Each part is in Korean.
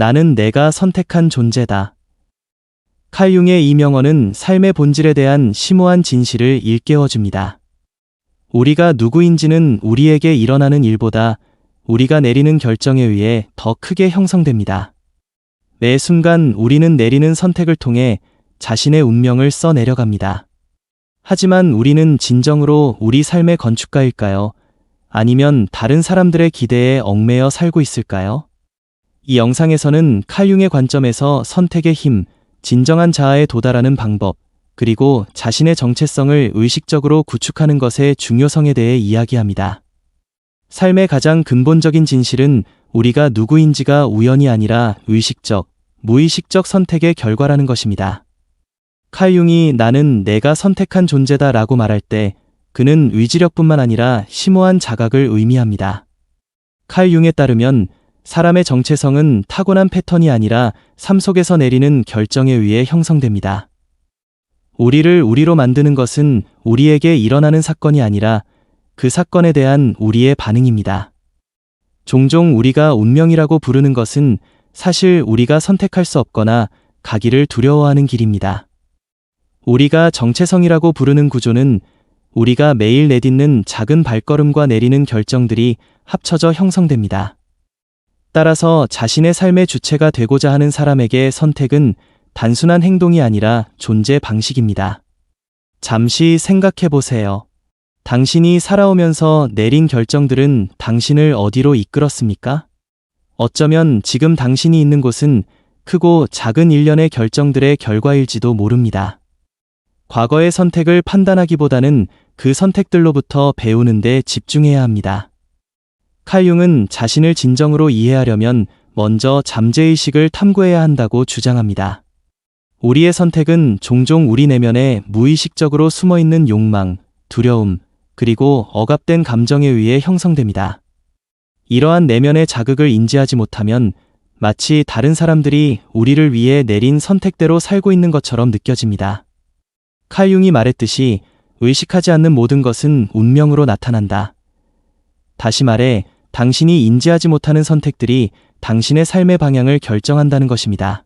나는 내가 선택한 존재다. 칼 융의 이 명언은 삶의 본질에 대한 심오한 진실을 일깨워줍니다. 우리가 누구인지는 우리에게 일어나는 일보다 우리가 내리는 결정에 의해 더 크게 형성됩니다. 매 순간 우리는 내리는 선택을 통해 자신의 운명을 써내려갑니다. 하지만 우리는 진정으로 우리 삶의 건축가일까요? 아니면 다른 사람들의 기대에 얽매여 살고 있을까요? 이 영상에서는 칼 융의 관점에서 선택의 힘, 진정한 자아에 도달하는 방법, 그리고 자신의 정체성을 의식적으로 구축하는 것의 중요성에 대해 이야기합니다. 삶의 가장 근본적인 진실은 우리가 누구인지가 우연이 아니라 의식적, 무의식적 선택의 결과라는 것입니다. 칼 융이 나는 내가 선택한 존재다 라고 말할 때 그는 의지력뿐만 아니라 심오한 자각을 의미합니다. 칼 융에 따르면 사람의 정체성은 타고난 패턴이 아니라 삶 속에서 내리는 결정에 의해 형성됩니다. 우리를 우리로 만드는 것은 우리에게 일어나는 사건이 아니라 그 사건에 대한 우리의 반응입니다. 종종 우리가 운명이라고 부르는 것은 사실 우리가 선택할 수 없거나 가기를 두려워하는 길입니다. 우리가 정체성이라고 부르는 구조는 우리가 매일 내딛는 작은 발걸음과 내리는 결정들이 합쳐져 형성됩니다. 따라서 자신의 삶의 주체가 되고자 하는 사람에게 선택은 단순한 행동이 아니라 존재 방식입니다. 잠시 생각해 보세요. 당신이 살아오면서 내린 결정들은 당신을 어디로 이끌었습니까? 어쩌면 지금 당신이 있는 곳은 크고 작은 일련의 결정들의 결과일지도 모릅니다. 과거의 선택을 판단하기보다는 그 선택들로부터 배우는 데 집중해야 합니다. 칼 융은 자신을 진정으로 이해하려면 먼저 잠재의식을 탐구해야 한다고 주장합니다. 우리의 선택은 종종 우리 내면에 무의식적으로 숨어있는 욕망, 두려움, 그리고 억압된 감정에 의해 형성됩니다. 이러한 내면의 자극을 인지하지 못하면 마치 다른 사람들이 우리를 위해 내린 선택대로 살고 있는 것처럼 느껴집니다. 칼 융이 말했듯이 의식하지 않는 모든 것은 운명으로 나타난다. 다시 말해, 당신이 인지하지 못하는 선택들이 당신의 삶의 방향을 결정한다는 것입니다.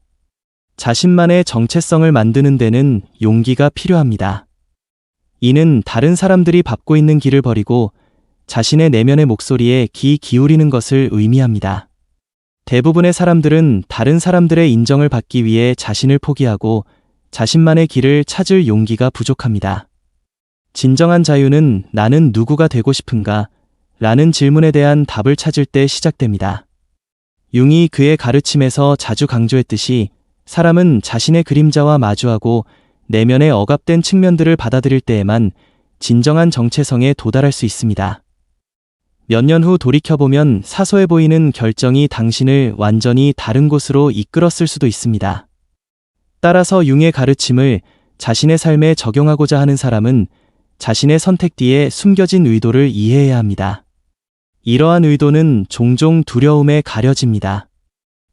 자신만의 정체성을 만드는 데는 용기가 필요합니다. 이는 다른 사람들이 밟고 있는 길을 버리고 자신의 내면의 목소리에 귀 기울이는 것을 의미합니다. 대부분의 사람들은 다른 사람들의 인정을 받기 위해 자신을 포기하고 자신만의 길을 찾을 용기가 부족합니다. 진정한 자유는 나는 누구가 되고 싶은가? 라는 질문에 대한 답을 찾을 때 시작됩니다. 융이 그의 가르침에서 자주 강조했듯이 사람은 자신의 그림자와 마주하고 내면의 억압된 측면들을 받아들일 때에만 진정한 정체성에 도달할 수 있습니다. 몇 년 후 돌이켜보면 사소해 보이는 결정이 당신을 완전히 다른 곳으로 이끌었을 수도 있습니다. 따라서 융의 가르침을 자신의 삶에 적용하고자 하는 사람은 자신의 선택 뒤에 숨겨진 의도를 이해해야 합니다. 이러한 의도는 종종 두려움에 가려집니다.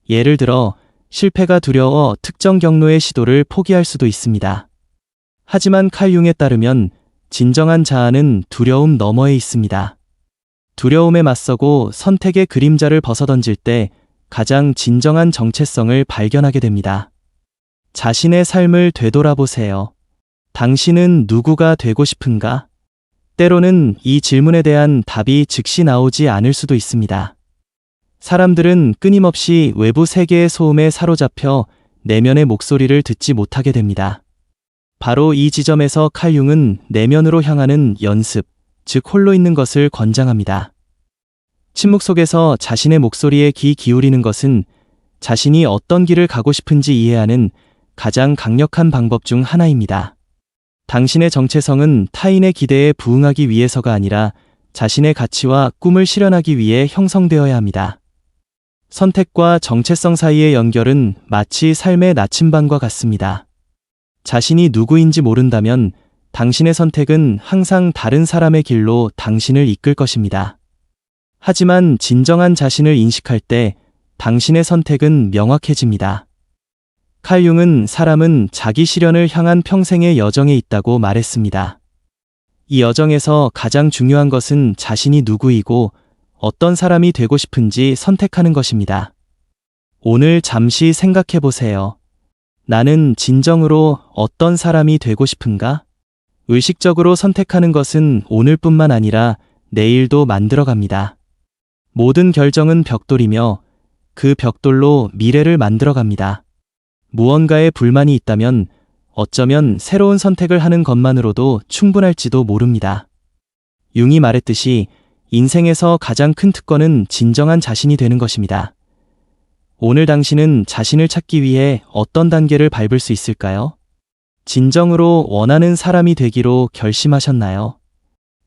예를 들어 실패가 두려워 특정 경로의 시도를 포기할 수도 있습니다. 하지만 칼 융에 따르면 진정한 자아는 두려움 너머에 있습니다. 두려움에 맞서고 선택의 그림자를 벗어던질 때 가장 진정한 정체성을 발견하게 됩니다. 자신의 삶을 되돌아보세요. 당신은 누구가 되고 싶은가? 때로는 이 질문에 대한 답이 즉시 나오지 않을 수도 있습니다. 사람들은 끊임없이 외부 세계의 소음에 사로잡혀 내면의 목소리를 듣지 못하게 됩니다. 바로 이 지점에서 칼 융은 내면으로 향하는 연습, 즉 홀로 있는 것을 권장합니다. 침묵 속에서 자신의 목소리에 귀 기울이는 것은 자신이 어떤 길을 가고 싶은지 이해하는 가장 강력한 방법 중 하나입니다. 당신의 정체성은 타인의 기대에 부응하기 위해서가 아니라 자신의 가치와 꿈을 실현하기 위해 형성되어야 합니다. 선택과 정체성 사이의 연결은 마치 삶의 나침반과 같습니다. 자신이 누구인지 모른다면 당신의 선택은 항상 다른 사람의 길로 당신을 이끌 것입니다. 하지만 진정한 자신을 인식할 때 당신의 선택은 명확해집니다. 칼 융은 사람은 자기 실현을 향한 평생의 여정에 있다고 말했습니다. 이 여정에서 가장 중요한 것은 자신이 누구이고 어떤 사람이 되고 싶은지 선택하는 것입니다. 오늘 잠시 생각해 보세요. 나는 진정으로 어떤 사람이 되고 싶은가? 의식적으로 선택하는 것은 오늘뿐만 아니라 내일도 만들어갑니다. 모든 결정은 벽돌이며 그 벽돌로 미래를 만들어갑니다. 무언가에 불만이 있다면 어쩌면 새로운 선택을 하는 것만으로도 충분할지도 모릅니다. 융이 말했듯이 인생에서 가장 큰 특권은 진정한 자신이 되는 것입니다. 오늘 당신은 자신을 찾기 위해 어떤 단계를 밟을 수 있을까요? 진정으로 원하는 사람이 되기로 결심하셨나요?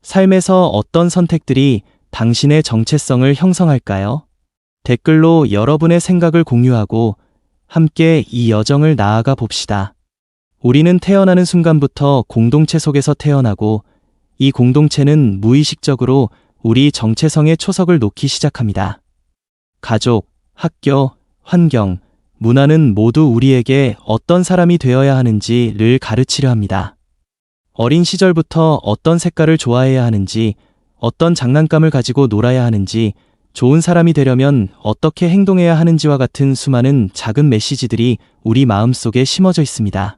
삶에서 어떤 선택들이 당신의 정체성을 형성할까요? 댓글로 여러분의 생각을 공유하고 함께 이 여정을 나아가 봅시다. 우리는 태어나는 순간부터 공동체 속에서 태어나고 이 공동체는 무의식적으로 우리 정체성의 초석을 놓기 시작합니다. 가족, 학교, 환경, 문화는 모두 우리에게 어떤 사람이 되어야 하는지를 가르치려 합니다. 어린 시절부터 어떤 색깔을 좋아해야 하는지, 어떤 장난감을 가지고 놀아야 하는지, 좋은 사람이 되려면 어떻게 행동해야 하는지와 같은 수많은 작은 메시지들이 우리 마음속에 심어져 있습니다.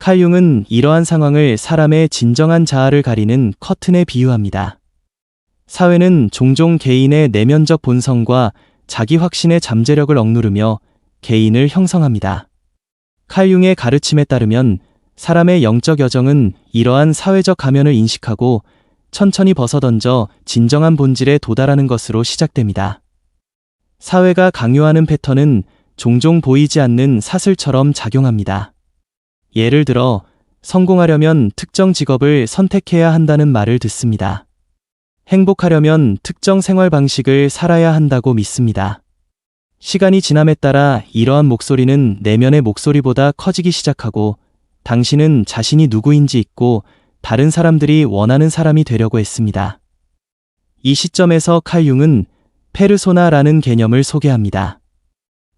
칼 융은 이러한 상황을 사람의 진정한 자아를 가리는 커튼에 비유합니다. 사회는 종종 개인의 내면적 본성과 자기 확신의 잠재력을 억누르며 개인을 형성합니다. 칼 융의 가르침에 따르면 사람의 영적 여정은 이러한 사회적 가면을 인식하고 천천히 벗어던져 진정한 본질에 도달하는 것으로 시작됩니다. 사회가 강요하는 패턴은 종종 보이지 않는 사슬처럼 작용합니다. 예를 들어, 성공하려면 특정 직업을 선택해야 한다는 말을 듣습니다. 행복하려면 특정 생활 방식을 살아야 한다고 믿습니다. 시간이 지남에 따라 이러한 목소리는 내면의 목소리보다 커지기 시작하고 당신은 자신이 누구인지 잊고 다른 사람들이 원하는 사람이 되려고 했습니다. 이 시점에서 칼 융은 페르소나라는 개념을 소개합니다.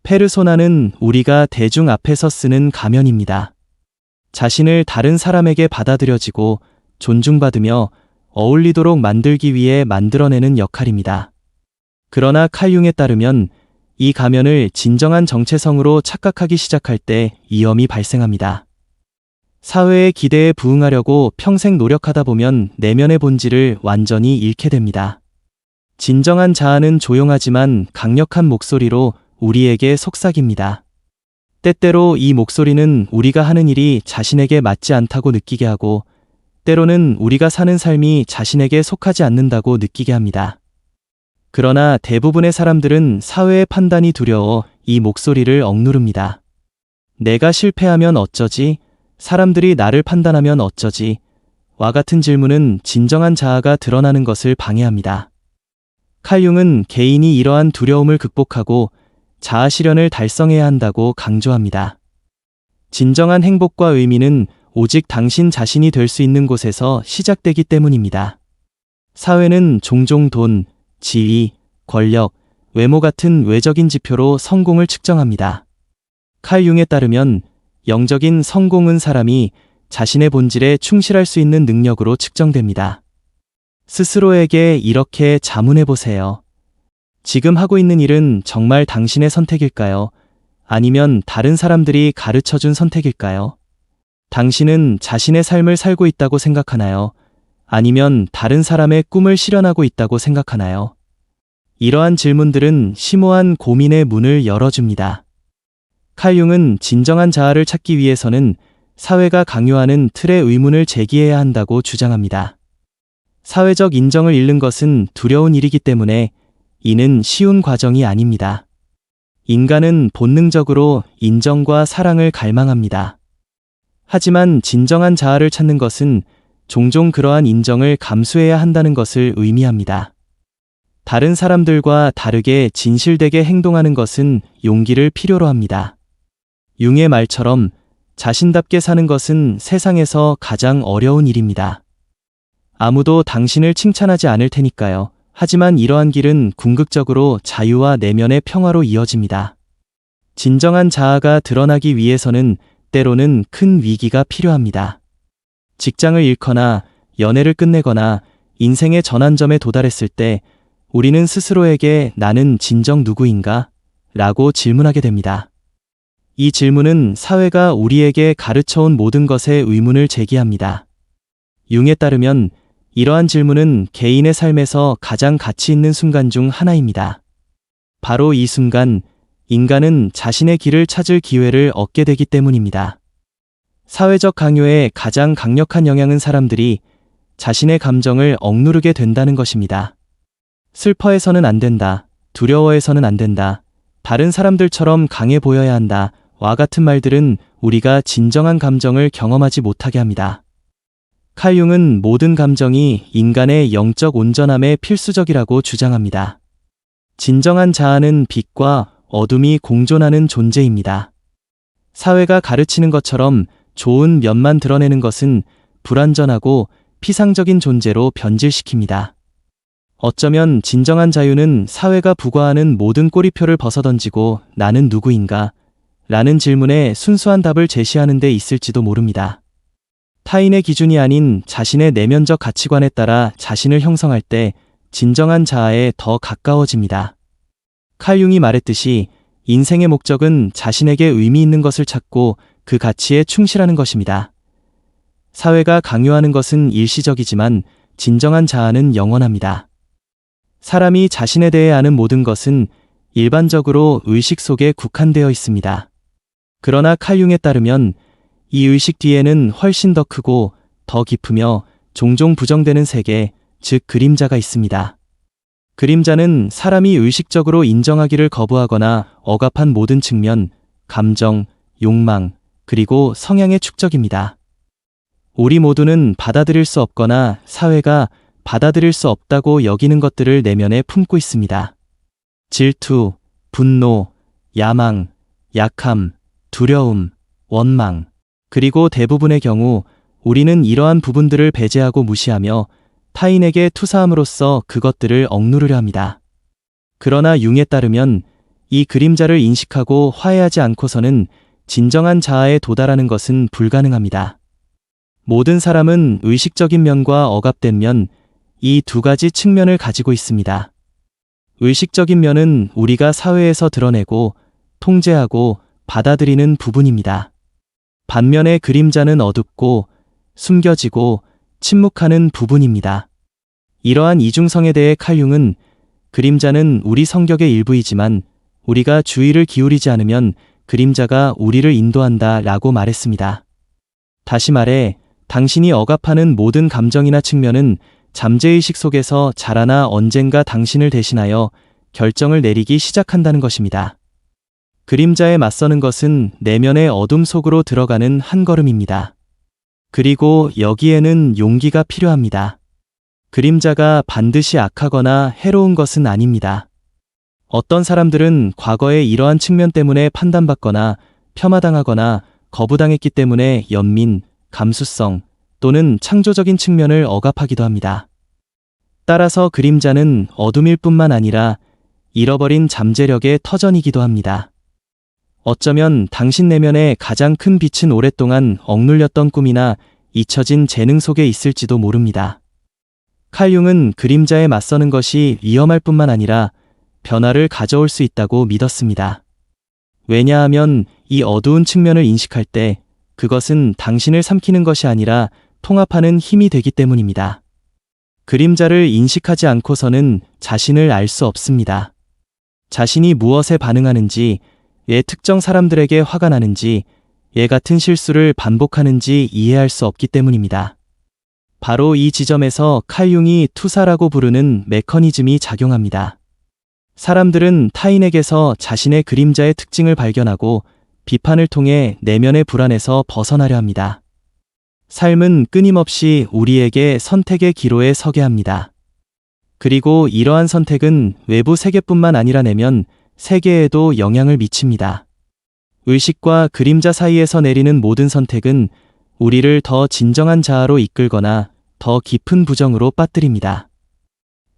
페르소나는 우리가 대중 앞에서 쓰는 가면입니다. 자신을 다른 사람에게 받아들여지고 존중받으며 어울리도록 만들기 위해 만들어내는 역할입니다. 그러나 칼 융에 따르면 이 가면을 진정한 정체성으로 착각하기 시작할 때 위험이 발생합니다. 사회의 기대에 부응하려고 평생 노력하다 보면 내면의 본질을 완전히 잃게 됩니다. 진정한 자아는 조용하지만 강력한 목소리로 우리에게 속삭입니다. 때때로 이 목소리는 우리가 하는 일이 자신에게 맞지 않다고 느끼게 하고 때로는 우리가 사는 삶이 자신에게 속하지 않는다고 느끼게 합니다. 그러나 대부분의 사람들은 사회의 판단이 두려워 이 목소리를 억누릅니다. 내가 실패하면 어쩌지? 사람들이 나를 판단하면 어쩌지? 와 같은 질문은 진정한 자아가 드러나는 것을 방해합니다. 칼 융은 개인이 이러한 두려움을 극복하고 자아 실현을 달성해야 한다고 강조합니다. 진정한 행복과 의미는 오직 당신 자신이 될 수 있는 곳에서 시작되기 때문입니다. 사회는 종종 돈, 지위, 권력, 외모 같은 외적인 지표로 성공을 측정합니다. 칼 융에 따르면 영적인 성공은 사람이 자신의 본질에 충실할 수 있는 능력으로 측정됩니다. 스스로에게 이렇게 자문해 보세요. 지금 하고 있는 일은 정말 당신의 선택일까요? 아니면 다른 사람들이 가르쳐준 선택일까요? 당신은 자신의 삶을 살고 있다고 생각하나요? 아니면 다른 사람의 꿈을 실현하고 있다고 생각하나요? 이러한 질문들은 심오한 고민의 문을 열어줍니다. 칼 융은 진정한 자아를 찾기 위해서는 사회가 강요하는 틀의 의문을 제기해야 한다고 주장합니다. 사회적 인정을 잃는 것은 두려운 일이기 때문에 이는 쉬운 과정이 아닙니다. 인간은 본능적으로 인정과 사랑을 갈망합니다. 하지만 진정한 자아를 찾는 것은 종종 그러한 인정을 감수해야 한다는 것을 의미합니다. 다른 사람들과 다르게 진실되게 행동하는 것은 용기를 필요로 합니다. 융의 말처럼 자신답게 사는 것은 세상에서 가장 어려운 일입니다. 아무도 당신을 칭찬하지 않을 테니까요. 하지만 이러한 길은 궁극적으로 자유와 내면의 평화로 이어집니다. 진정한 자아가 드러나기 위해서는 때로는 큰 위기가 필요합니다. 직장을 잃거나 연애를 끝내거나 인생의 전환점에 도달했을 때 우리는 스스로에게 나는 진정 누구인가? 라고 질문하게 됩니다. 이 질문은 사회가 우리에게 가르쳐온 모든 것에 의문을 제기합니다. 융에 따르면 이러한 질문은 개인의 삶에서 가장 가치 있는 순간 중 하나입니다. 바로 이 순간, 인간은 자신의 길을 찾을 기회를 얻게 되기 때문입니다. 사회적 강요의 가장 강력한 영향은 사람들이 자신의 감정을 억누르게 된다는 것입니다. 슬퍼해서는 안 된다, 두려워해서는 안 된다, 다른 사람들처럼 강해 보여야 한다, 와 같은 말들은 우리가 진정한 감정을 경험하지 못하게 합니다. 칼 융은 모든 감정이 인간의 영적 온전함에 필수적이라고 주장합니다. 진정한 자아는 빛과 어둠이 공존하는 존재입니다. 사회가 가르치는 것처럼 좋은 면만 드러내는 것은 불완전하고 피상적인 존재로 변질시킵니다. 어쩌면 진정한 자유는 사회가 부과하는 모든 꼬리표를 벗어던지고 나는 누구인가? 라는 질문에 순수한 답을 제시하는 데 있을지도 모릅니다. 타인의 기준이 아닌 자신의 내면적 가치관에 따라 자신을 형성할 때 진정한 자아에 더 가까워집니다. 칼 융이 말했듯이 인생의 목적은 자신에게 의미 있는 것을 찾고 그 가치에 충실하는 것입니다. 사회가 강요하는 것은 일시적이지만 진정한 자아는 영원합니다. 사람이 자신에 대해 아는 모든 것은 일반적으로 의식 속에 국한되어 있습니다. 그러나 칼 융에 따르면 이 의식 뒤에는 훨씬 더 크고 더 깊으며 종종 부정되는 세계, 즉 그림자가 있습니다. 그림자는 사람이 의식적으로 인정하기를 거부하거나 억압한 모든 측면, 감정, 욕망, 그리고 성향의 축적입니다. 우리 모두는 받아들일 수 없거나 사회가 받아들일 수 없다고 여기는 것들을 내면에 품고 있습니다. 질투, 분노, 야망, 약함, 두려움, 원망, 그리고 대부분의 경우 우리는 이러한 부분들을 배제하고 무시하며 타인에게 투사함으로써 그것들을 억누르려 합니다. 그러나 융에 따르면 이 그림자를 인식하고 화해하지 않고서는 진정한 자아에 도달하는 것은 불가능합니다. 모든 사람은 의식적인 면과 억압된 면, 이 두 가지 측면을 가지고 있습니다. 의식적인 면은 우리가 사회에서 드러내고 통제하고 받아들이는 부분입니다. 반면에 그림자는 어둡고 숨겨지고 침묵하는 부분입니다. 이러한 이중성에 대해 칼 융은 그림자는 우리 성격의 일부이지만 우리가 주의를 기울이지 않으면 그림자가 우리를 인도한다 라고 말했습니다. 다시 말해 당신이 억압하는 모든 감정이나 측면은 잠재의식 속에서 자라나 언젠가 당신을 대신하여 결정을 내리기 시작한다는 것입니다. 그림자에 맞서는 것은 내면의 어둠 속으로 들어가는 한 걸음입니다. 그리고 여기에는 용기가 필요합니다. 그림자가 반드시 악하거나 해로운 것은 아닙니다. 어떤 사람들은 과거에 이러한 측면 때문에 판단받거나 폄하당하거나 거부당했기 때문에 연민, 감수성 또는 창조적인 측면을 억압하기도 합니다. 따라서 그림자는 어둠일 뿐만 아니라 잃어버린 잠재력의 터전이기도 합니다. 어쩌면 당신 내면의 가장 큰 빛은 오랫동안 억눌렸던 꿈이나 잊혀진 재능 속에 있을지도 모릅니다. 칼 융은 그림자에 맞서는 것이 위험할 뿐만 아니라 변화를 가져올 수 있다고 믿었습니다. 왜냐하면 이 어두운 측면을 인식할 때 그것은 당신을 삼키는 것이 아니라 통합하는 힘이 되기 때문입니다. 그림자를 인식하지 않고서는 자신을 알 수 없습니다. 자신이 무엇에 반응하는지, 왜 특정 사람들에게 화가 나는지, 왜 같은 실수를 반복하는지 이해할 수 없기 때문입니다. 바로 이 지점에서 칼 융이 투사라고 부르는 메커니즘이 작용합니다. 사람들은 타인에게서 자신의 그림자의 특징을 발견하고 비판을 통해 내면의 불안에서 벗어나려 합니다. 삶은 끊임없이 우리에게 선택의 기로에 서게 합니다. 그리고 이러한 선택은 외부 세계뿐만 아니라 내면 세계에도 영향을 미칩니다. 의식과 그림자 사이에서 내리는 모든 선택은 우리를 더 진정한 자아로 이끌거나 더 깊은 부정으로 빠뜨립니다.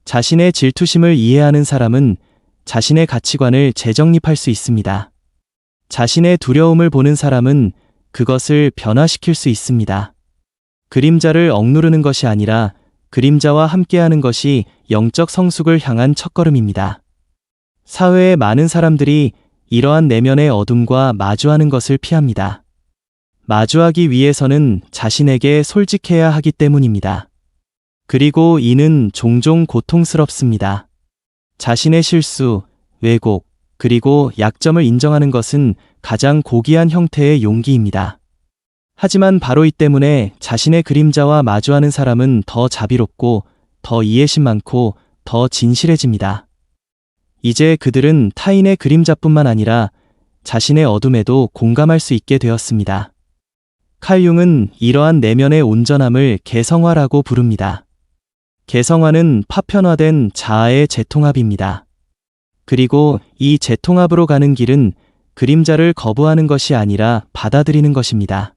자신의 질투심을 이해하는 사람은 자신의 가치관을 재정립할 수 있습니다. 자신의 두려움을 보는 사람은 그것을 변화시킬 수 있습니다. 그림자를 억누르는 것이 아니라 그림자와 함께하는 것이 영적 성숙을 향한 첫걸음입니다. 사회의 많은 사람들이 이러한 내면의 어둠과 마주하는 것을 피합니다. 마주하기 위해서는 자신에게 솔직해야 하기 때문입니다. 그리고 이는 종종 고통스럽습니다. 자신의 실수, 왜곡, 그리고 약점을 인정하는 것은 가장 고귀한 형태의 용기입니다. 하지만 바로 이 때문에 자신의 그림자와 마주하는 사람은 더 자비롭고, 더 이해심 많고, 더 진실해집니다. 이제 그들은 타인의 그림자뿐만 아니라 자신의 어둠에도 공감할 수 있게 되었습니다. 칼 융은 이러한 내면의 온전함을 개성화라고 부릅니다. 개성화는 파편화된 자아의 재통합입니다. 그리고 이 재통합으로 가는 길은 그림자를 거부하는 것이 아니라 받아들이는 것입니다.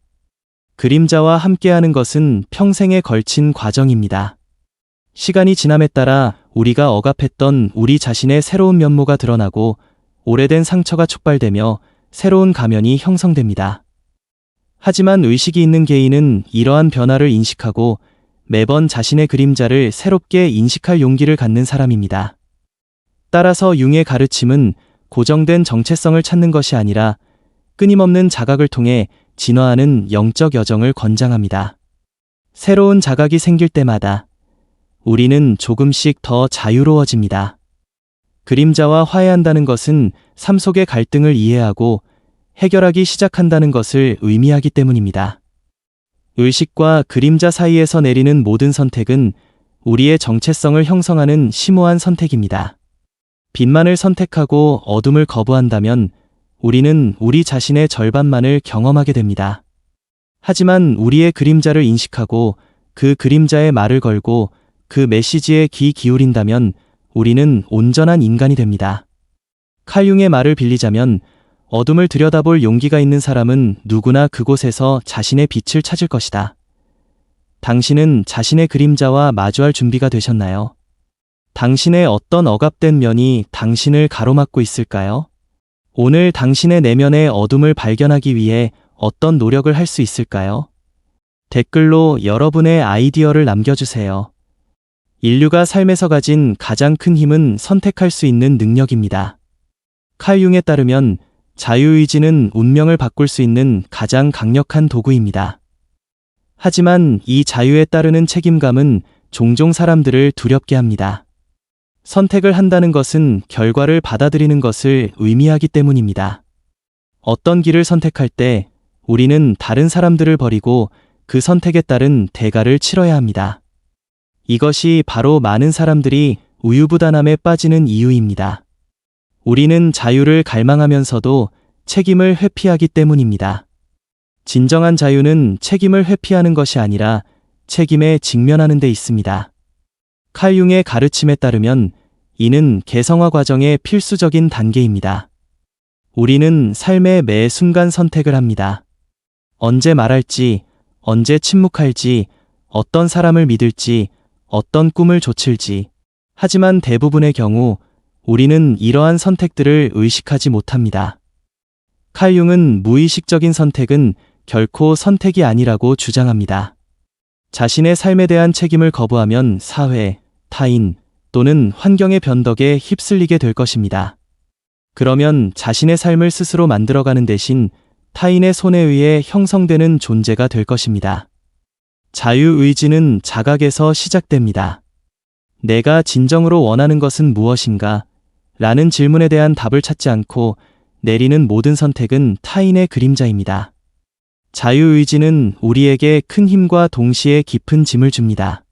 그림자와 함께하는 것은 평생에 걸친 과정입니다. 시간이 지남에 따라 우리가 억압했던 우리 자신의 새로운 면모가 드러나고 오래된 상처가 촉발되며 새로운 가면이 형성됩니다. 하지만 의식이 있는 개인은 이러한 변화를 인식하고 매번 자신의 그림자를 새롭게 인식할 용기를 갖는 사람입니다. 따라서 융의 가르침은 고정된 정체성을 찾는 것이 아니라 끊임없는 자각을 통해 진화하는 영적 여정을 권장합니다. 새로운 자각이 생길 때마다 우리는 조금씩 더 자유로워집니다. 그림자와 화해한다는 것은 삶 속의 갈등을 이해하고 해결하기 시작한다는 것을 의미하기 때문입니다. 의식과 그림자 사이에서 내리는 모든 선택은 우리의 정체성을 형성하는 심오한 선택입니다. 빛만을 선택하고 어둠을 거부한다면 우리는 우리 자신의 절반만을 경험하게 됩니다. 하지만 우리의 그림자를 인식하고 그 그림자의 말을 걸고 그 메시지에 귀 기울인다면 우리는 온전한 인간이 됩니다. 칼 융의 말을 빌리자면 어둠을 들여다볼 용기가 있는 사람은 누구나 그곳에서 자신의 빛을 찾을 것이다. 당신은 자신의 그림자와 마주할 준비가 되셨나요? 당신의 어떤 억압된 면이 당신을 가로막고 있을까요? 오늘 당신의 내면의 어둠을 발견하기 위해 어떤 노력을 할 수 있을까요? 댓글로 여러분의 아이디어를 남겨주세요. 인류가 삶에서 가진 가장 큰 힘은 선택할 수 있는 능력입니다. 칼 융에 따르면 자유의지는 운명을 바꿀 수 있는 가장 강력한 도구입니다. 하지만 이 자유에 따르는 책임감은 종종 사람들을 두렵게 합니다. 선택을 한다는 것은 결과를 받아들이는 것을 의미하기 때문입니다. 어떤 길을 선택할 때 우리는 다른 사람들을 버리고 그 선택에 따른 대가를 치러야 합니다. 이것이 바로 많은 사람들이 우유부단함에 빠지는 이유입니다. 우리는 자유를 갈망하면서도 책임을 회피하기 때문입니다. 진정한 자유는 책임을 회피하는 것이 아니라 책임에 직면하는 데 있습니다. 칼 융의 가르침에 따르면 이는 개성화 과정의 필수적인 단계입니다. 우리는 삶의 매 순간 선택을 합니다. 언제 말할지, 언제 침묵할지, 어떤 사람을 믿을지, 어떤 꿈을 좇을지. 하지만 대부분의 경우 우리는 이러한 선택들을 의식하지 못합니다. 칼 융은 무의식적인 선택은 결코 선택이 아니라고 주장합니다. 자신의 삶에 대한 책임을 거부하면 사회, 타인 또는 환경의 변덕에 휩쓸리게 될 것입니다. 그러면 자신의 삶을 스스로 만들어가는 대신 타인의 손에 의해 형성되는 존재가 될 것입니다. 자유의지는 자각에서 시작됩니다. 내가 진정으로 원하는 것은 무엇인가? 라는 질문에 대한 답을 찾지 않고 내리는 모든 선택은 타인의 그림자입니다. 자유의지는 우리에게 큰 힘과 동시에 깊은 짐을 줍니다.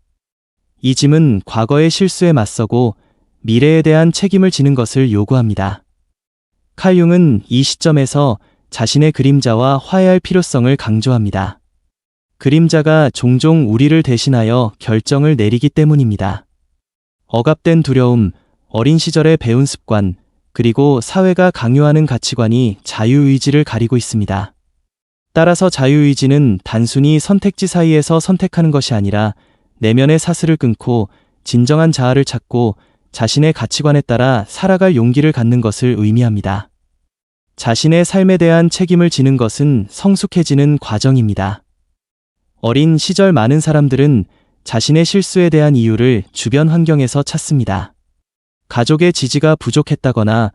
이 짐은 과거의 실수에 맞서고 미래에 대한 책임을 지는 것을 요구합니다. 칼 융은 이 시점에서 자신의 그림자와 화해할 필요성을 강조합니다. 그림자가 종종 우리를 대신하여 결정을 내리기 때문입니다. 억압된 두려움, 어린 시절에 배운 습관, 그리고 사회가 강요하는 가치관이 자유의지를 가리고 있습니다. 따라서 자유의지는 단순히 선택지 사이에서 선택하는 것이 아니라 내면의 사슬을 끊고 진정한 자아를 찾고 자신의 가치관에 따라 살아갈 용기를 갖는 것을 의미합니다. 자신의 삶에 대한 책임을 지는 것은 성숙해지는 과정입니다. 어린 시절 많은 사람들은 자신의 실수에 대한 이유를 주변 환경에서 찾습니다. 가족의 지지가 부족했다거나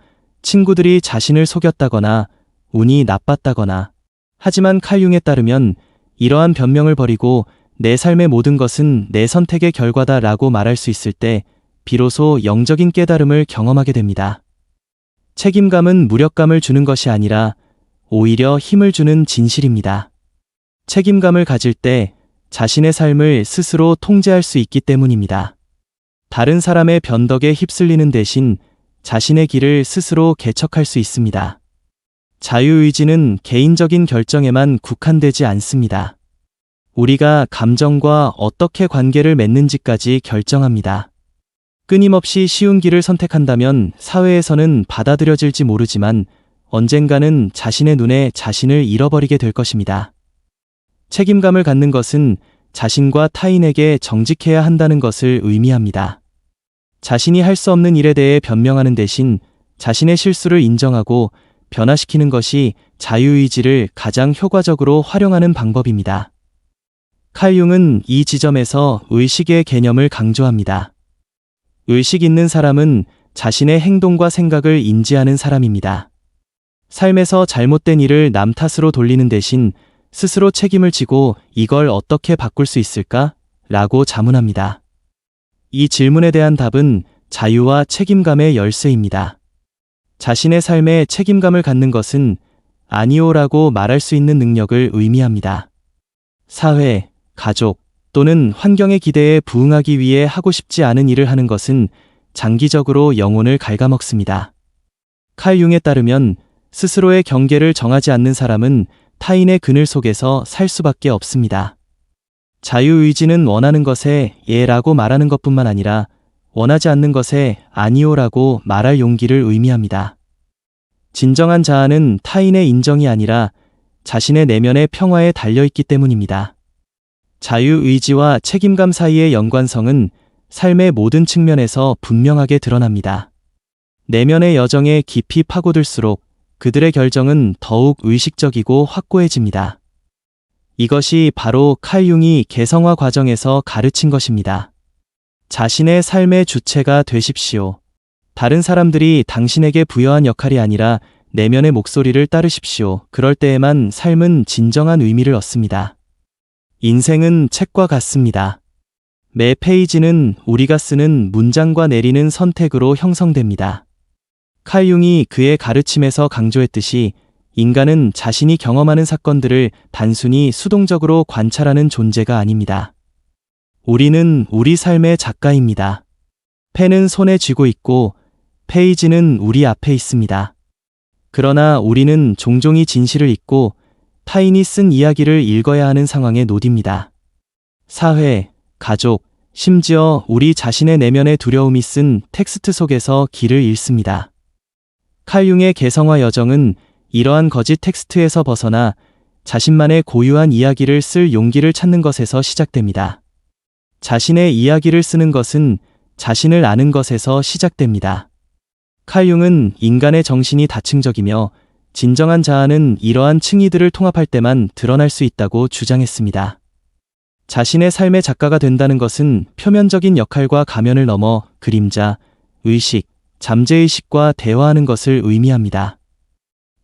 친구들이 자신을 속였다거나 운이 나빴다거나. 하지만 칼 융에 따르면 이러한 변명을 버리고 내 삶의 모든 것은 내 선택의 결과다라고 말할 수 있을 때 비로소 영적인 깨달음을 경험하게 됩니다. 책임감은 무력감을 주는 것이 아니라 오히려 힘을 주는 진실입니다. 책임감을 가질 때 자신의 삶을 스스로 통제할 수 있기 때문입니다. 다른 사람의 변덕에 휩쓸리는 대신 자신의 길을 스스로 개척할 수 있습니다. 자유의지는 개인적인 결정에만 국한되지 않습니다. 우리가 감정과 어떻게 관계를 맺는지까지 결정합니다. 끊임없이 쉬운 길을 선택한다면 사회에서는 받아들여질지 모르지만 언젠가는 자신의 눈에 자신을 잃어버리게 될 것입니다. 책임감을 갖는 것은 자신과 타인에게 정직해야 한다는 것을 의미합니다. 자신이 할 수 없는 일에 대해 변명하는 대신 자신의 실수를 인정하고 변화시키는 것이 자유의지를 가장 효과적으로 활용하는 방법입니다. 칼 융은 이 지점에서 의식의 개념을 강조합니다. 의식 있는 사람은 자신의 행동과 생각을 인지하는 사람입니다. 삶에서 잘못된 일을 남 탓으로 돌리는 대신 스스로 책임을 지고 이걸 어떻게 바꿀 수 있을까? 라고 자문합니다. 이 질문에 대한 답은 자유와 책임감의 열쇠입니다. 자신의 삶에 책임감을 갖는 것은 아니오라고 말할 수 있는 능력을 의미합니다. 사회, 가족 또는 환경의 기대에 부응하기 위해 하고 싶지 않은 일을 하는 것은 장기적으로 영혼을 갉아먹습니다. 칼 융에 따르면 스스로의 경계를 정하지 않는 사람은 타인의 그늘 속에서 살 수밖에 없습니다. 자유의지는 원하는 것에 예라고 말하는 것뿐만 아니라 원하지 않는 것에 아니오라고 말할 용기를 의미합니다. 진정한 자아는 타인의 인정이 아니라 자신의 내면의 평화에 달려있기 때문입니다. 자유의지와 책임감 사이의 연관성은 삶의 모든 측면에서 분명하게 드러납니다. 내면의 여정에 깊이 파고들수록 그들의 결정은 더욱 의식적이고 확고해집니다. 이것이 바로 칼 융이 개성화 과정에서 가르친 것입니다. 자신의 삶의 주체가 되십시오. 다른 사람들이 당신에게 부여한 역할이 아니라 내면의 목소리를 따르십시오. 그럴 때에만 삶은 진정한 의미를 얻습니다. 인생은 책과 같습니다. 매 페이지는 우리가 쓰는 문장과 내리는 선택으로 형성됩니다. 칼 융이 그의 가르침에서 강조했듯이 인간은 자신이 경험하는 사건들을 단순히 수동적으로 관찰하는 존재가 아닙니다. 우리는 우리 삶의 작가입니다. 펜은 손에 쥐고 있고 페이지는 우리 앞에 있습니다. 그러나 우리는 종종 이 진실을 잊고 타인이 쓴 이야기를 읽어야 하는 상황에 놓입니다. 사회, 가족, 심지어 우리 자신의 내면의 두려움이 쓴 텍스트 속에서 길을 잃습니다. 칼 융의 개성화 여정은 이러한 거짓 텍스트에서 벗어나 자신만의 고유한 이야기를 쓸 용기를 찾는 것에서 시작됩니다. 자신의 이야기를 쓰는 것은 자신을 아는 것에서 시작됩니다. 칼 융은 인간의 정신이 다층적이며 진정한 자아는 이러한 층위들을 통합할 때만 드러날 수 있다고 주장했습니다. 자신의 삶의 작가가 된다는 것은 표면적인 역할과 가면을 넘어 그림자, 의식, 잠재의식과 대화하는 것을 의미합니다.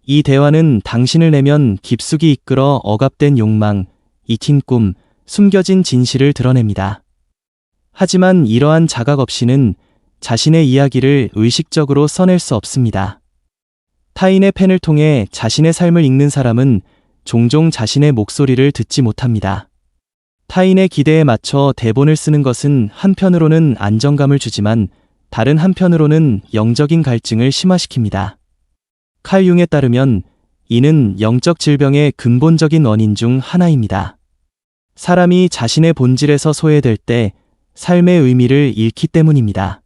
이 대화는 당신을 내면 깊숙이 이끌어 억압된 욕망, 익힌 꿈, 숨겨진 진실을 드러냅니다. 하지만 이러한 자각 없이는 자신의 이야기를 의식적으로 써낼 수 없습니다. 타인의 펜을 통해 자신의 삶을 읽는 사람은 종종 자신의 목소리를 듣지 못합니다. 타인의 기대에 맞춰 대본을 쓰는 것은 한편으로는 안정감을 주지만 다른 한편으로는 영적인 갈증을 심화시킵니다. 칼 융에 따르면 이는 영적 질병의 근본적인 원인 중 하나입니다. 사람이 자신의 본질에서 소외될 때 삶의 의미를 잃기 때문입니다.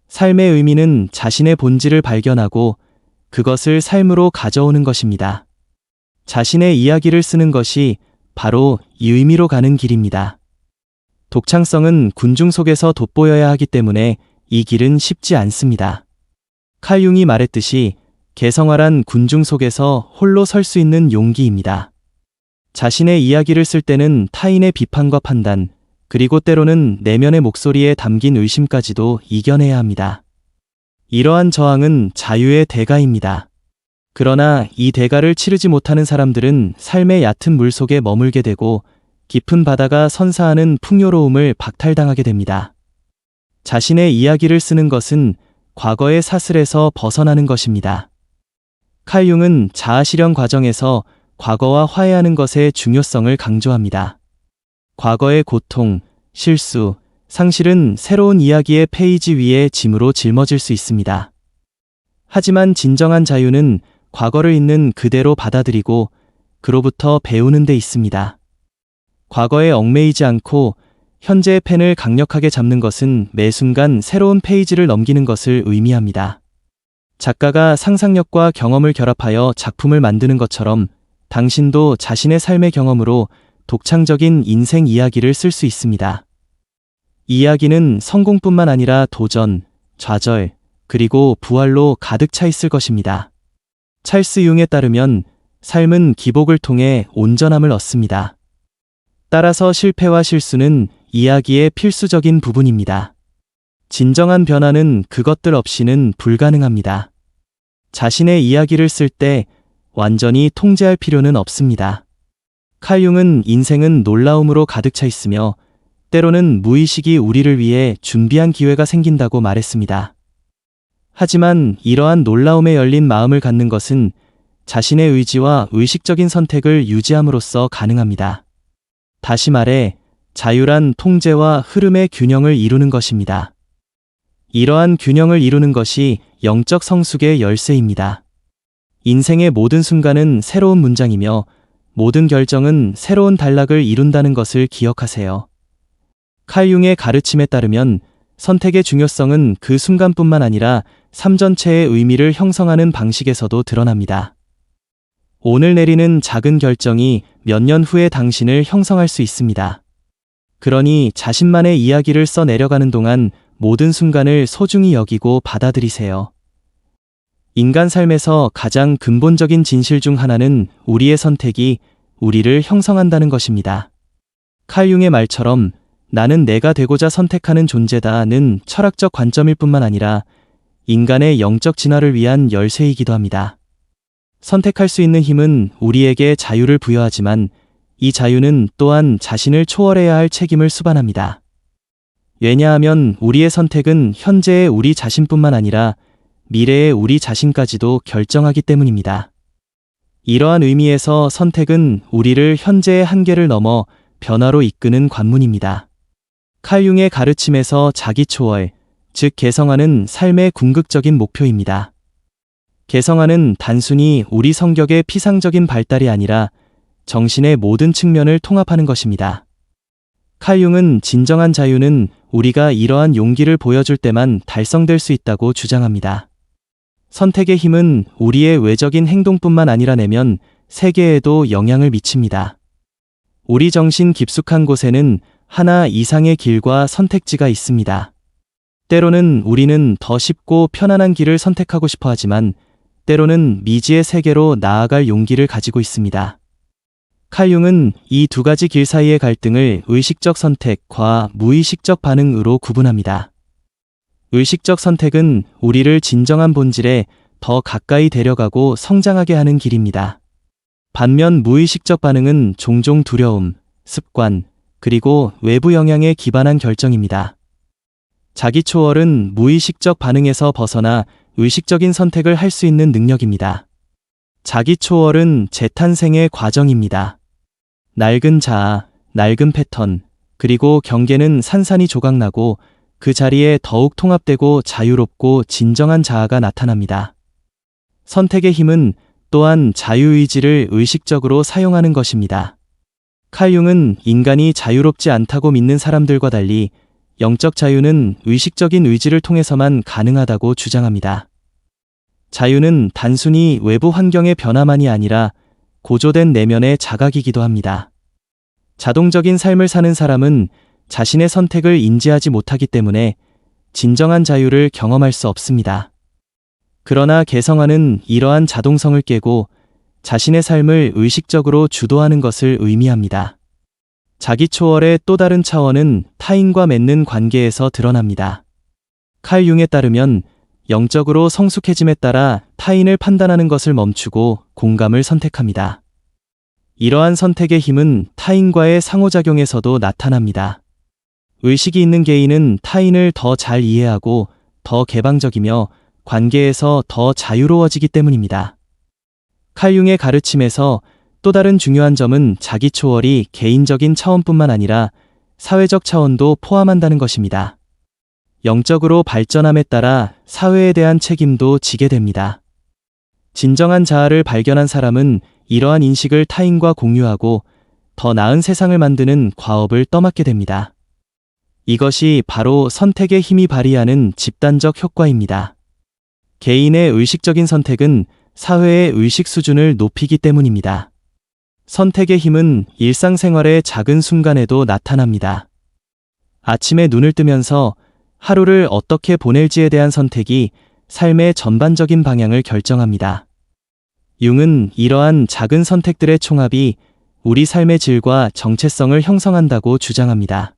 삶의 의미는 자신의 본질을 발견하고 그것을 삶으로 가져오는 것입니다. 자신의 이야기를 쓰는 것이 바로 이 의미로 가는 길입니다. 독창성은 군중 속에서 돋보여야 하기 때문에 이 길은 쉽지 않습니다. 칼 융이 말했듯이 개성화란 군중 속에서 홀로 설 수 있는 용기입니다. 자신의 이야기를 쓸 때는 타인의 비판과 판단, 그리고 때로는 내면의 목소리에 담긴 의심까지도 이겨내야 합니다. 이러한 저항은 자유의 대가입니다. 그러나 이 대가를 치르지 못하는 사람들은 삶의 얕은 물속에 머물게 되고 깊은 바다가 선사하는 풍요로움을 박탈당하게 됩니다. 자신의 이야기를 쓰는 것은 과거의 사슬에서 벗어나는 것입니다. 칼 융은 자아실현 과정에서 과거와 화해하는 것의 중요성을 강조합니다. 과거의 고통, 실수, 상실은 새로운 이야기의 페이지 위에 짐으로 짊어질 수 있습니다. 하지만 진정한 자유는 과거를 있는 그대로 받아들이고 그로부터 배우는 데 있습니다. 과거에 얽매이지 않고 현재의 펜을 강력하게 잡는 것은 매 순간 새로운 페이지를 넘기는 것을 의미합니다. 작가가 상상력과 경험을 결합하여 작품을 만드는 것처럼 당신도 자신의 삶의 경험으로 독창적인 인생 이야기를 쓸 수 있습니다. 이야기는 성공뿐만 아니라 도전, 좌절, 그리고 부활로 가득 차 있을 것입니다. 찰스 융에 따르면 삶은 기복을 통해 온전함을 얻습니다. 따라서 실패와 실수는 이야기의 필수적인 부분입니다. 진정한 변화는 그것들 없이는 불가능합니다. 자신의 이야기를 쓸 때 완전히 통제할 필요는 없습니다. 칼 융은 인생은 놀라움으로 가득 차 있으며 때로는 무의식이 우리를 위해 준비한 기회가 생긴다고 말했습니다. 하지만 이러한 놀라움에 열린 마음을 갖는 것은 자신의 의지와 의식적인 선택을 유지함으로써 가능합니다. 다시 말해, 자유란 통제와 흐름의 균형을 이루는 것입니다. 이러한 균형을 이루는 것이 영적 성숙의 열쇠입니다. 인생의 모든 순간은 새로운 문장이며 모든 결정은 새로운 단락을 이룬다는 것을 기억하세요. 칼 융의 가르침에 따르면 선택의 중요성은 그 순간뿐만 아니라 삶 전체의 의미를 형성하는 방식에서도 드러납니다. 오늘 내리는 작은 결정이 몇 년 후에 당신을 형성할 수 있습니다. 그러니 자신만의 이야기를 써 내려가는 동안 모든 순간을 소중히 여기고 받아들이세요. 인간 삶에서 가장 근본적인 진실 중 하나는 우리의 선택이 우리를 형성한다는 것입니다. 칼 융의 말처럼 나는 내가 되고자 선택하는 존재다는 철학적 관점일 뿐만 아니라 인간의 영적 진화를 위한 열쇠이기도 합니다. 선택할 수 있는 힘은 우리에게 자유를 부여하지만 이 자유는 또한 자신을 초월해야 할 책임을 수반합니다. 왜냐하면 우리의 선택은 현재의 우리 자신뿐만 아니라 미래의 우리 자신까지도 결정하기 때문입니다. 이러한 의미에서 선택은 우리를 현재의 한계를 넘어 변화로 이끄는 관문입니다. 칼 융의 가르침에서 자기 초월, 즉 개성화는 삶의 궁극적인 목표입니다. 개성화는 단순히 우리 성격의 피상적인 발달이 아니라 정신의 모든 측면을 통합하는 것입니다. 칼 융은 진정한 자유는 우리가 이러한 용기를 보여줄 때만 달성될 수 있다고 주장합니다. 선택의 힘은 우리의 외적인 행동뿐만 아니라 내면 세계에도 영향을 미칩니다. 우리 정신 깊숙한 곳에는 하나 이상의 길과 선택지가 있습니다. 때로는 우리는 더 쉽고 편안한 길을 선택하고 싶어 하지만 때로는 미지의 세계로 나아갈 용기를 가지고 있습니다. 칼 융은 이 두 가지 길 사이의 갈등을 의식적 선택과 무의식적 반응으로 구분합니다. 의식적 선택은 우리를 진정한 본질에 더 가까이 데려가고 성장하게 하는 길입니다. 반면 무의식적 반응은 종종 두려움, 습관, 그리고 외부 영향에 기반한 결정입니다. 자기 초월은 무의식적 반응에서 벗어나 의식적인 선택을 할 수 있는 능력입니다. 자기 초월은 재탄생의 과정입니다. 낡은 자아, 낡은 패턴, 그리고 경계는 산산이 조각나고 그 자리에 더욱 통합되고 자유롭고 진정한 자아가 나타납니다. 선택의 힘은 또한 자유의지를 의식적으로 사용하는 것입니다. 칼 융은 인간이 자유롭지 않다고 믿는 사람들과 달리 영적 자유는 의식적인 의지를 통해서만 가능하다고 주장합니다. 자유는 단순히 외부 환경의 변화만이 아니라 고조된 내면의 자각이기도 합니다. 자동적인 삶을 사는 사람은 자신의 선택을 인지하지 못하기 때문에 진정한 자유를 경험할 수 없습니다. 그러나 개성화는 이러한 자동성을 깨고 자신의 삶을 의식적으로 주도하는 것을 의미합니다. 자기 초월의 또 다른 차원은 타인과 맺는 관계에서 드러납니다. 칼 융에 따르면 영적으로 성숙해짐에 따라 타인을 판단하는 것을 멈추고 공감을 선택합니다. 이러한 선택의 힘은 타인과의 상호작용에서도 나타납니다. 의식이 있는 개인은 타인을 더 잘 이해하고 더 개방적이며 관계에서 더 자유로워지기 때문입니다. 칼 융의 가르침에서 또 다른 중요한 점은 자기 초월이 개인적인 차원뿐만 아니라 사회적 차원도 포함한다는 것입니다. 영적으로 발전함에 따라 사회에 대한 책임도 지게 됩니다. 진정한 자아를 발견한 사람은 이러한 인식을 타인과 공유하고 더 나은 세상을 만드는 과업을 떠맡게 됩니다. 이것이 바로 선택의 힘이 발휘하는 집단적 효과입니다. 개인의 의식적인 선택은 사회의 의식 수준을 높이기 때문입니다. 선택의 힘은 일상생활의 작은 순간에도 나타납니다. 아침에 눈을 뜨면서 하루를 어떻게 보낼지에 대한 선택이 삶의 전반적인 방향을 결정합니다. 융은 이러한 작은 선택들의 총합이 우리 삶의 질과 정체성을 형성한다고 주장합니다.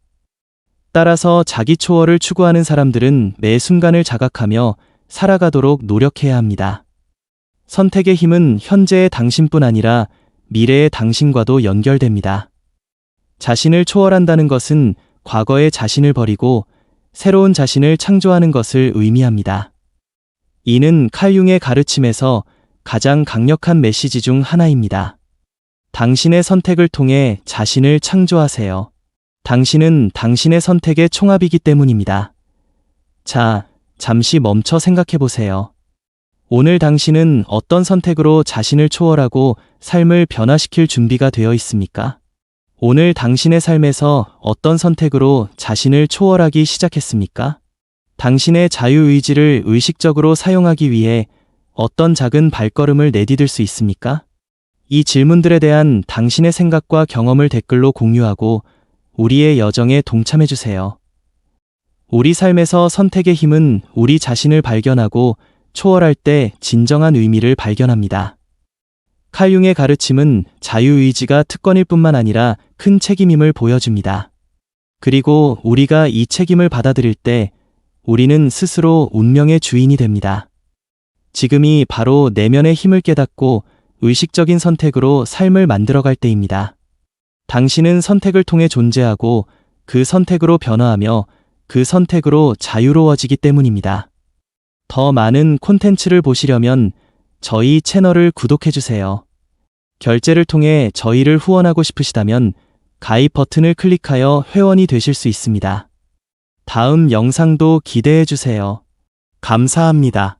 따라서 자기 초월을 추구하는 사람들은 매 순간을 자각하며 살아가도록 노력해야 합니다. 선택의 힘은 현재의 당신뿐 아니라 미래의 당신과도 연결됩니다. 자신을 초월한다는 것은 과거의 자신을 버리고 새로운 자신을 창조하는 것을 의미합니다. 이는 칼 융의 가르침에서 가장 강력한 메시지 중 하나입니다. 당신의 선택을 통해 자신을 창조하세요. 당신은 당신의 선택의 총합이기 때문입니다. 자, 잠시 멈춰 생각해 보세요. 오늘 당신은 어떤 선택으로 자신을 초월하고 삶을 변화시킬 준비가 되어 있습니까? 오늘 당신의 삶에서 어떤 선택으로 자신을 초월하기 시작했습니까? 당신의 자유의지를 의식적으로 사용하기 위해 어떤 작은 발걸음을 내디딜 수 있습니까? 이 질문들에 대한 당신의 생각과 경험을 댓글로 공유하고 우리의 여정에 동참해주세요. 우리 삶에서 선택의 힘은 우리 자신을 발견하고 초월할 때 진정한 의미를 발견합니다. 칼 융의 가르침은 자유의지가 특권일 뿐만 아니라 큰 책임임을 보여줍니다. 그리고 우리가 이 책임을 받아들일 때 우리는 스스로 운명의 주인이 됩니다. 지금이 바로 내면의 힘을 깨닫고 의식적인 선택으로 삶을 만들어갈 때입니다. 당신은 선택을 통해 존재하고 그 선택으로 변화하며 그 선택으로 자유로워지기 때문입니다. 더 많은 콘텐츠를 보시려면 저희 채널을 구독해주세요. 결제를 통해 저희를 후원하고 싶으시다면 가입 버튼을 클릭하여 회원이 되실 수 있습니다. 다음 영상도 기대해주세요. 감사합니다.